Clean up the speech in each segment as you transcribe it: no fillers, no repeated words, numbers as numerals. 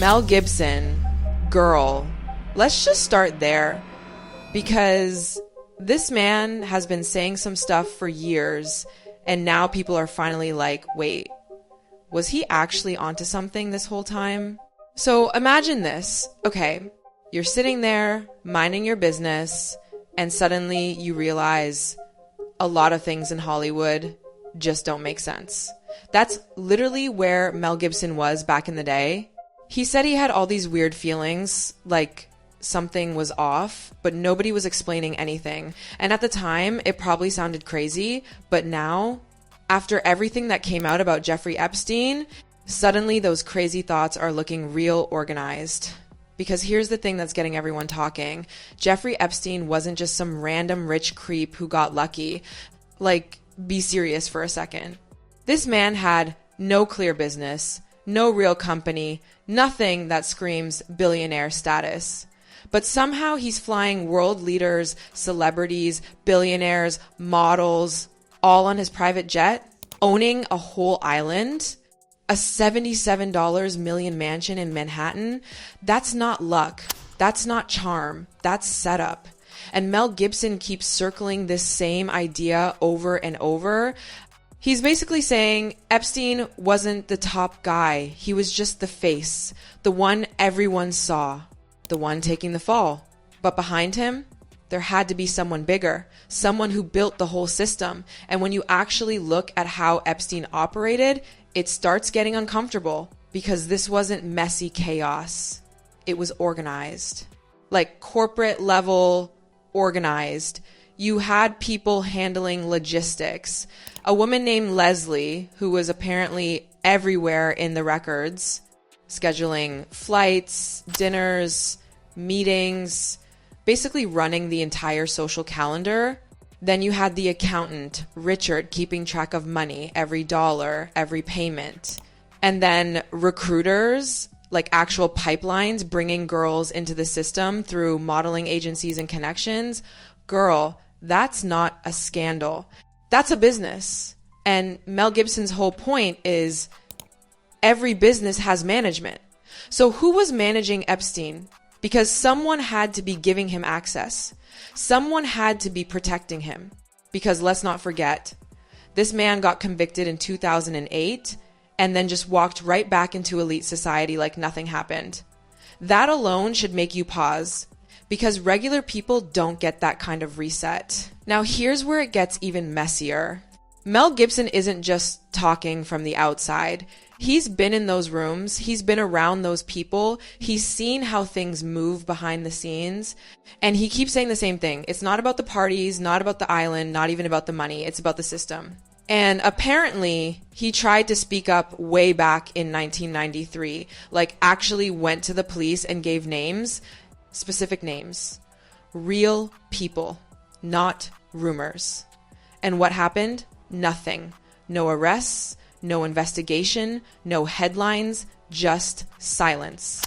Mel Gibson, girl. Let's just start there, because this man has been saying some stuff for years, and now people are finally like, wait, was he actually onto something this whole time? So imagine this. Okay, you're sitting there minding your business, and suddenly you realize a lot of things in Hollywood just don't make sense. That's literally where Mel Gibson was back in the day. He said he had all these weird feelings, like something was off, but nobody was explaining anything. And at the time, it probably sounded crazy, but now, after everything that came out about Jeffrey Epstein, suddenly those crazy thoughts are looking real organized. Because here's the thing that's getting everyone talking. Jeffrey Epstein wasn't just some random rich creep who got lucky. Like, be serious for a second. This man had no clear business, no real company, nothing that screams billionaire status. But somehow he's flying world leaders, celebrities, billionaires, models, all on his private jet, owning a whole island, a $77 million mansion in Manhattan. That's not luck. That's not charm. That's setup. And Mel Gibson keeps circling this same idea over and over. He's basically saying Epstein wasn't the top guy. He was just the face, the one everyone saw, the one taking the fall. But behind him, there had to be someone bigger, someone who built the whole system. And when you actually look at how Epstein operated, it starts getting uncomfortable, because this wasn't messy chaos. It was organized, like corporate level organized. You had people handling logistics. A woman named Leslie, who was apparently everywhere in the records, scheduling flights, dinners, meetings, basically running the entire social calendar. Then you had the accountant, Richard, keeping track of money, every dollar, every payment. And then recruiters, like actual pipelines, bringing girls into the system through modeling agencies and connections. Girl, that's not a scandal. That's a business. And Mel Gibson's whole point is every business has management. So who was managing Epstein? Because someone had to be giving him access. Someone had to be protecting him. Because let's not forget, this man got convicted in 2008 and then just walked right back into elite society like nothing happened. That alone should make you pause, because regular people don't get that kind of reset. Now here's where it gets even messier. Mel Gibson isn't just talking from the outside. He's been in those rooms. He's been around those people. He's seen how things move behind the scenes. And he keeps saying the same thing. It's not about the parties, not about the island, not even about the money. It's about the system. And apparently, he tried to speak up way back in 1993. Like, actually went to the police and gave names, specific names. Real people, not rumors. And what happened? Nothing. No arrests. No investigation, no headlines, just silence.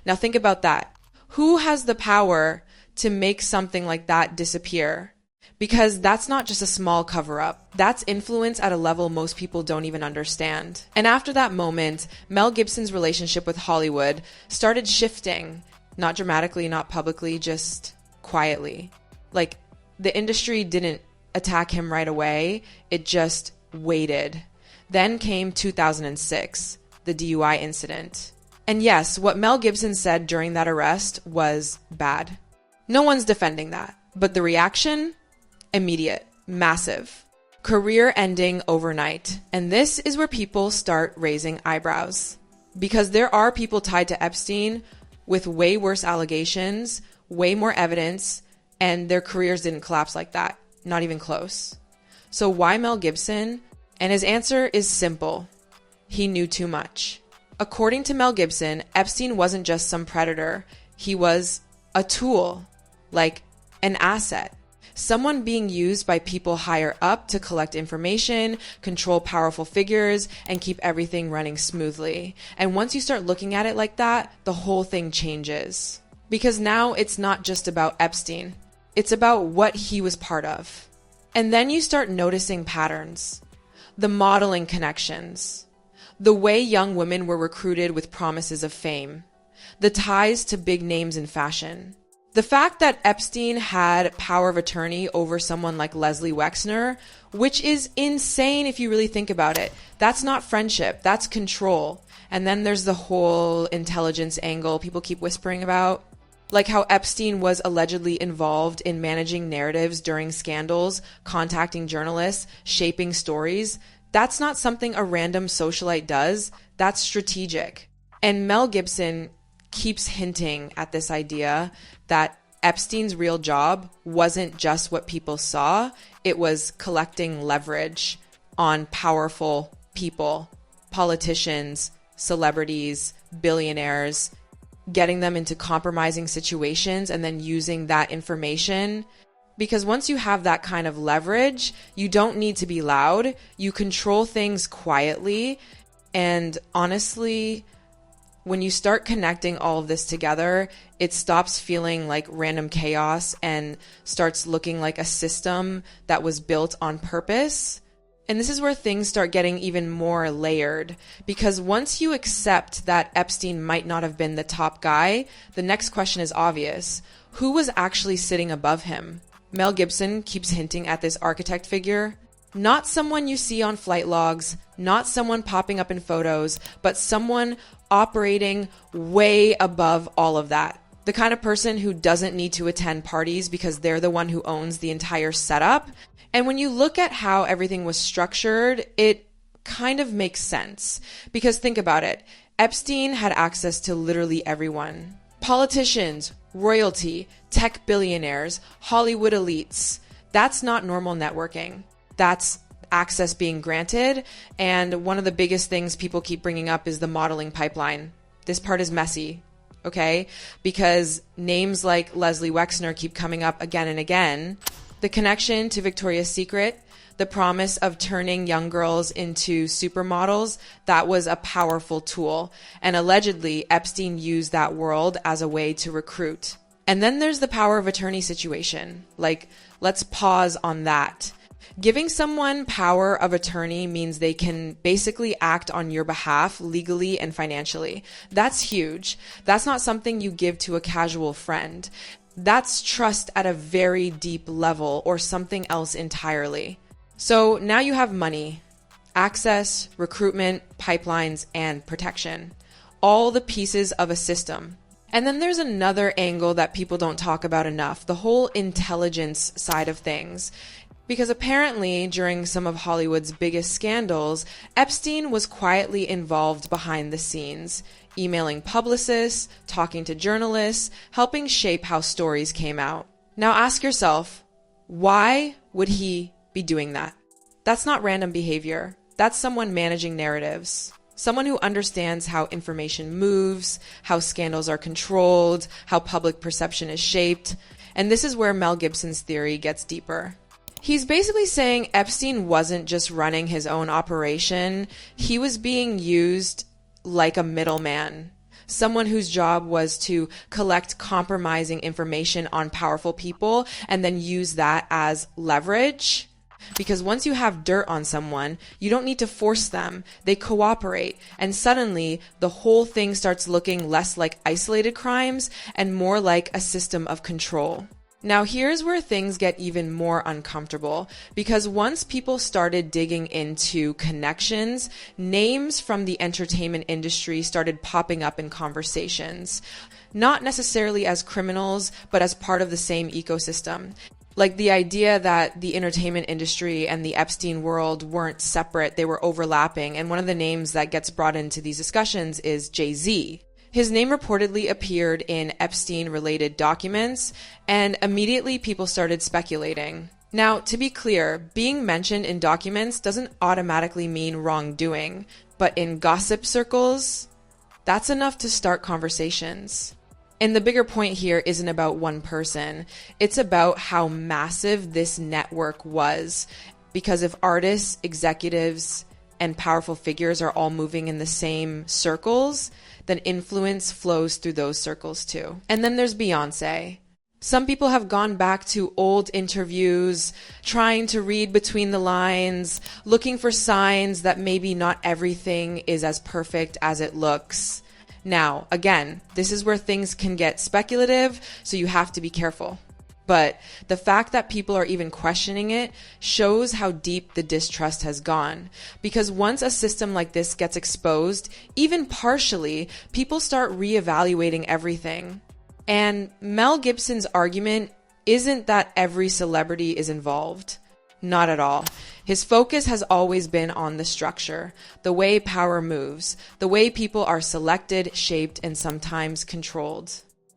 Now think about that. Who has the power to make something like that disappear? Because that's not just a small cover-up. That's influence at a level most people don't even understand. And after that moment, Mel Gibson's relationship with Hollywood started shifting. Not dramatically, not publicly, just quietly. Like, the industry didn't attack him right away. It just waited. Then came 2006, the DUI incident. And yes, what Mel Gibson said during that arrest was bad. No one's defending that. But the reaction? Immediate. Massive. Career ending overnight. And this is where people start raising eyebrows. Because there are people tied to Epstein with way worse allegations, way more evidence, and their careers didn't collapse like that. Not even close. So why Mel Gibson? And his answer is simple. He knew too much. According to Mel Gibson, Epstein wasn't just some predator. He was a tool, like an asset. Someone being used by people higher up to collect information, control powerful figures, and keep everything running smoothly. And once you start looking at it like that, the whole thing changes. Because now it's not just about Epstein. It's about what he was part of. And then you start noticing patterns. The modeling connections, the way young women were recruited with promises of fame, the ties to big names in fashion. The fact that Epstein had power of attorney over someone like Leslie Wexner, which is insane if you really think about it. That's not friendship, that's control. And then there's the whole intelligence angle people keep whispering about. Like how Epstein was allegedly involved in managing narratives during scandals, contacting journalists, shaping stories. That's not something a random socialite does. That's strategic. And Mel Gibson keeps hinting at this idea that Epstein's real job wasn't just what people saw. It was collecting leverage on powerful people, politicians, celebrities, billionaires, getting them into compromising situations and then using that information. Because once you have that kind of leverage, you don't need to be loud. You control things quietly. And honestly, when you start connecting all of this together, it stops feeling like random chaos and starts looking like a system that was built on purpose. And this is where things start getting even more layered, because once you accept that Epstein might not have been the top guy, the next question is obvious. Who was actually sitting above him? Mel Gibson keeps hinting at this architect figure. Not someone you see on flight logs, not someone popping up in photos, but someone operating way above all of that. The kind of person who doesn't need to attend parties because they're the one who owns the entire setup. And when you look at how everything was structured, it kind of makes sense. Because think about it. Epstein had access to literally everyone. Politicians, royalty, tech billionaires, Hollywood elites. That's not normal networking. That's access being granted. And one of the biggest things people keep bringing up is the modeling pipeline. This part is messy, okay? Because names like Leslie Wexner keep coming up again and again. The connection to Victoria's Secret, the promise of turning young girls into supermodels, that was a powerful tool. And allegedly, Epstein used that world as a way to recruit. And then there's the power of attorney situation. Like, let's pause on that. Giving someone power of attorney means they can basically act on your behalf legally and financially. That's huge. That's not something you give to a casual friend. That's trust at a very deep level or something else entirely. So now you have money, access, recruitment, pipelines, and protection. All the pieces of a system. And then there's another angle that people don't talk about enough, the whole intelligence side of things. Because apparently, during some of Hollywood's biggest scandals, Epstein was quietly involved behind the scenes, emailing publicists, talking to journalists, helping shape how stories came out. Now ask yourself, why would he be doing that? That's not random behavior. That's someone managing narratives. Someone who understands how information moves, how scandals are controlled, how public perception is shaped. And this is where Mel Gibson's theory gets deeper. He's basically saying Epstein wasn't just running his own operation. He was being used like a middleman, someone whose job was to collect compromising information on powerful people and then use that as leverage. Because once you have dirt on someone, you don't need to force them. They cooperate. And suddenly, the whole thing starts looking less like isolated crimes and more like a system of control. Now, here's where things get even more uncomfortable, because once people started digging into connections, names from the entertainment industry started popping up in conversations, not necessarily as criminals, but as part of the same ecosystem. Like the idea that the entertainment industry and the Epstein world weren't separate, they were overlapping. And one of the names that gets brought into these discussions is Jay-Z. His name reportedly appeared in Epstein-related documents, and immediately people started speculating. Now, to be clear, being mentioned in documents doesn't automatically mean wrongdoing, but in gossip circles, that's enough to start conversations. And the bigger point here isn't about one person. It's about how massive this network was. Because if artists, executives, and powerful figures are all moving in the same circles, then influence flows through those circles too. And then there's Beyonce. Some people have gone back to old interviews, trying to read between the lines, looking for signs that maybe not everything is as perfect as it looks. Now, again, this is where things can get speculative, so you have to be careful. But the fact that people are even questioning it shows how deep the distrust has gone. Because once a system like this gets exposed, even partially, people start reevaluating everything. And Mel Gibson's argument isn't that every celebrity is involved. Not at all. His focus has always been on the structure, the way power moves, the way people are selected, shaped, and sometimes controlled.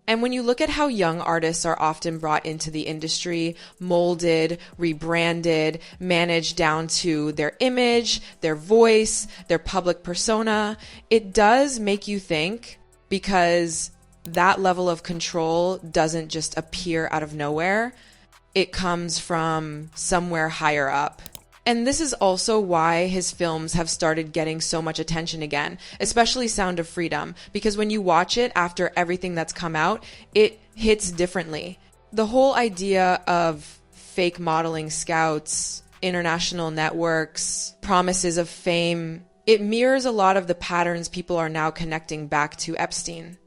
And when you look at how young artists are often brought into the industry, molded, rebranded, managed down to their image, their voice, their public persona, it does make you think, because that level of control doesn't just appear out of nowhere. It comes from somewhere higher up. And this is also why his films have started getting so much attention again, especially Sound of Freedom, because when you watch it after everything that's come out, it hits differently. The whole idea of fake modeling scouts, international networks, promises of fame, it mirrors a lot of the patterns people are now connecting back to Epstein.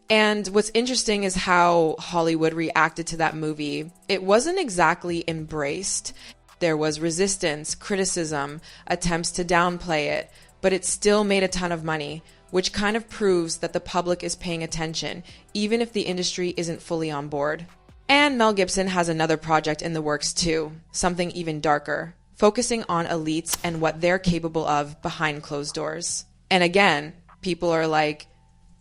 And what's interesting is how Hollywood reacted to that movie. It wasn't exactly embraced. There was resistance, criticism, attempts to downplay it, but it still made a ton of money, which kind of proves that the public is paying attention, even if the industry isn't fully on board. And Mel Gibson has another project in the works too, something even darker, focusing on elites and what they're capable of behind closed doors. And again, people are like,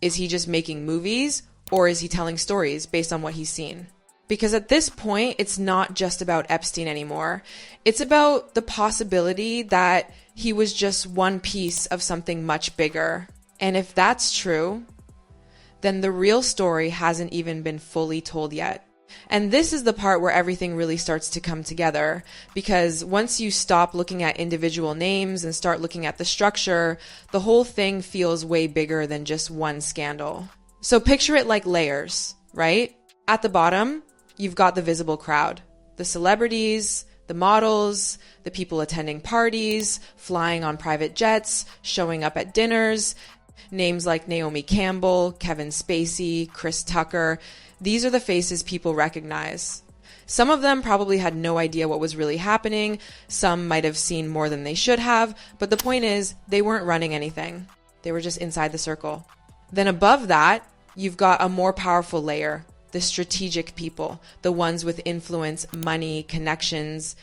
is he just making movies, or is he telling stories based on what he's seen? Because at this point, it's not just about Epstein anymore. It's about the possibility that he was just one piece of something much bigger. And if that's true, then the real story hasn't even been fully told yet. And this is the part where everything really starts to come together. Because once you stop looking at individual names and start looking at the structure, the whole thing feels way bigger than just one scandal. So picture it like layers, right? At the bottom, you've got the visible crowd, the celebrities, the models, the people attending parties, flying on private jets, showing up at dinners, names like Naomi Campbell, Kevin Spacey, Chris Tucker. These are the faces people recognize. Some of them probably had no idea what was really happening. Some might have seen more than they should have. But the point is, they weren't running anything. They were just inside the circle. Then above that, you've got a more powerful layer. The strategic people, the ones with influence, money, connections,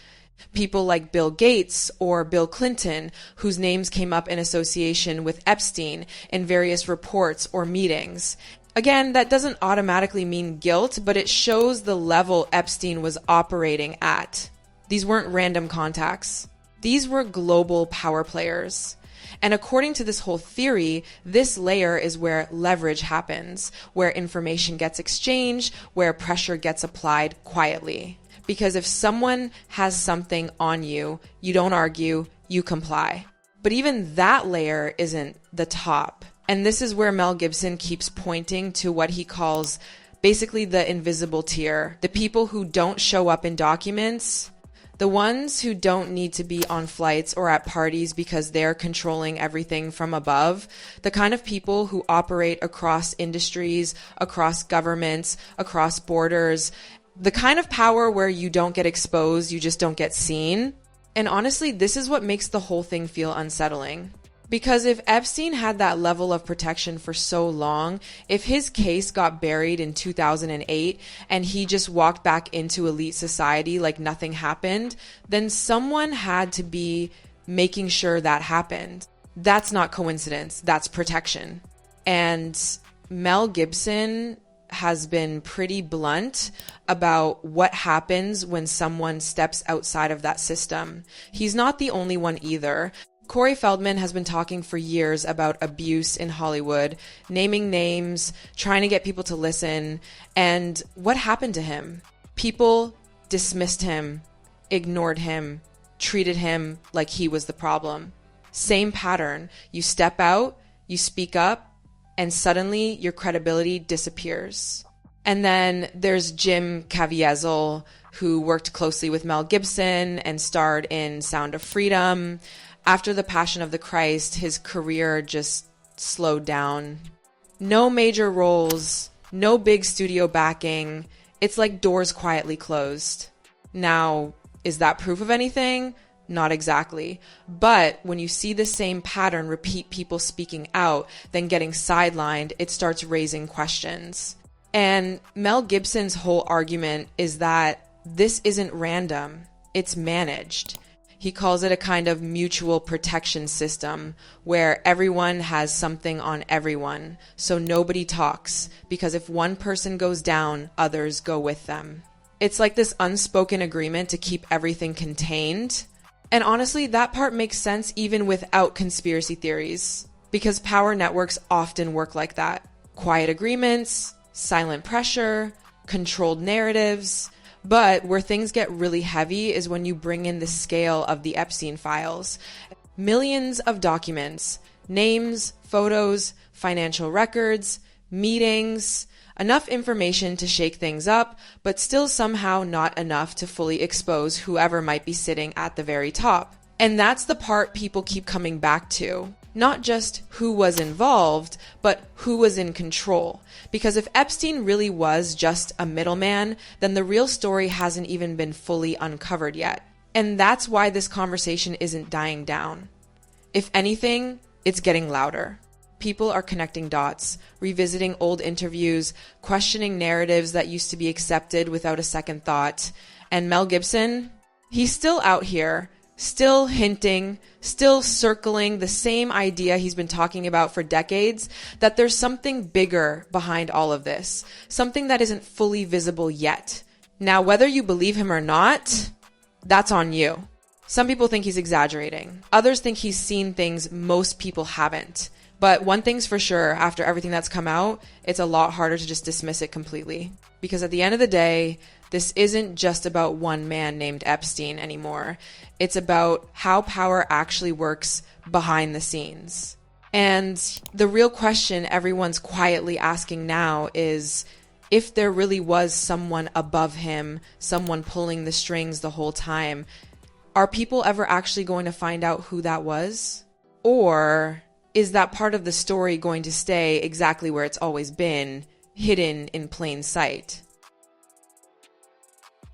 people like Bill Gates or Bill Clinton, whose names came up in association with Epstein in various reports or meetings. Again, that doesn't automatically mean guilt, but it shows the level Epstein was operating at. These weren't random contacts. These were global power players. And according to this whole theory, this layer is where leverage happens, where information gets exchanged, where pressure gets applied quietly. Because if someone has something on you, you don't argue, you comply. But even that layer isn't the top. And this is where Mel Gibson keeps pointing to what he calls basically the invisible tier, the people who don't show up in documents, the ones who don't need to be on flights or at parties because they're controlling everything from above, the kind of people who operate across industries, across governments, across borders, the kind of power where you don't get exposed, you just don't get seen. And honestly, this is what makes the whole thing feel unsettling. Because if Epstein had that level of protection for so long, if his case got buried in 2008 and he just walked back into elite society like nothing happened, then someone had to be making sure that happened. That's not coincidence, that's protection. And Mel Gibson has been pretty blunt about what happens when someone steps outside of that system. He's not the only one either. Corey Feldman has been talking for years about abuse in Hollywood, naming names, trying to get people to listen. And what happened to him? People dismissed him, ignored him, treated him like he was the problem. Same pattern. You step out, you speak up, and suddenly your credibility disappears. And then there's Jim Caviezel, who worked closely with Mel Gibson and starred in Sound of Freedom. After The Passion of the Christ, his career just slowed down. No major roles, no big studio backing. It's like doors quietly closed. Now, is that proof of anything? Not exactly. But when you see the same pattern repeat, people speaking out, then getting sidelined, it starts raising questions. And Mel Gibson's whole argument is that this isn't random, it's managed. He calls it a kind of mutual protection system where everyone has something on everyone, so nobody talks, because if one person goes down, others go with them. It's like this unspoken agreement to keep everything contained. And honestly, that part makes sense even without conspiracy theories, because power networks often work like that. Quiet agreements, silent pressure, controlled narratives. But where things get really heavy is when you bring in the scale of the Epstein files. Millions of documents, names, photos, financial records, meetings, enough information to shake things up, but still somehow not enough to fully expose whoever might be sitting at the very top. And that's the part people keep coming back to. Not just who was involved, but who was in control. Because if Epstein really was just a middleman, then the real story hasn't even been fully uncovered yet. And that's why this conversation isn't dying down. If anything, it's getting louder. People are connecting dots, revisiting old interviews, questioning narratives that used to be accepted without a second thought. And Mel Gibson, he's still out here, still hinting, still circling the same idea he's been talking about for decades, that there's something bigger behind all of this, something that isn't fully visible yet. Now, whether you believe him or not, that's on you. Some people think he's exaggerating. Others think he's seen things most people haven't. But one thing's for sure, after everything that's come out, it's a lot harder to just dismiss it completely. Because at the end of the day, this isn't just about one man named Epstein anymore. It's about how power actually works behind the scenes. And the real question everyone's quietly asking now is, if there really was someone above him, someone pulling the strings the whole time, are people ever actually going to find out who that was? Or is that part of the story going to stay exactly where it's always been, hidden in plain sight?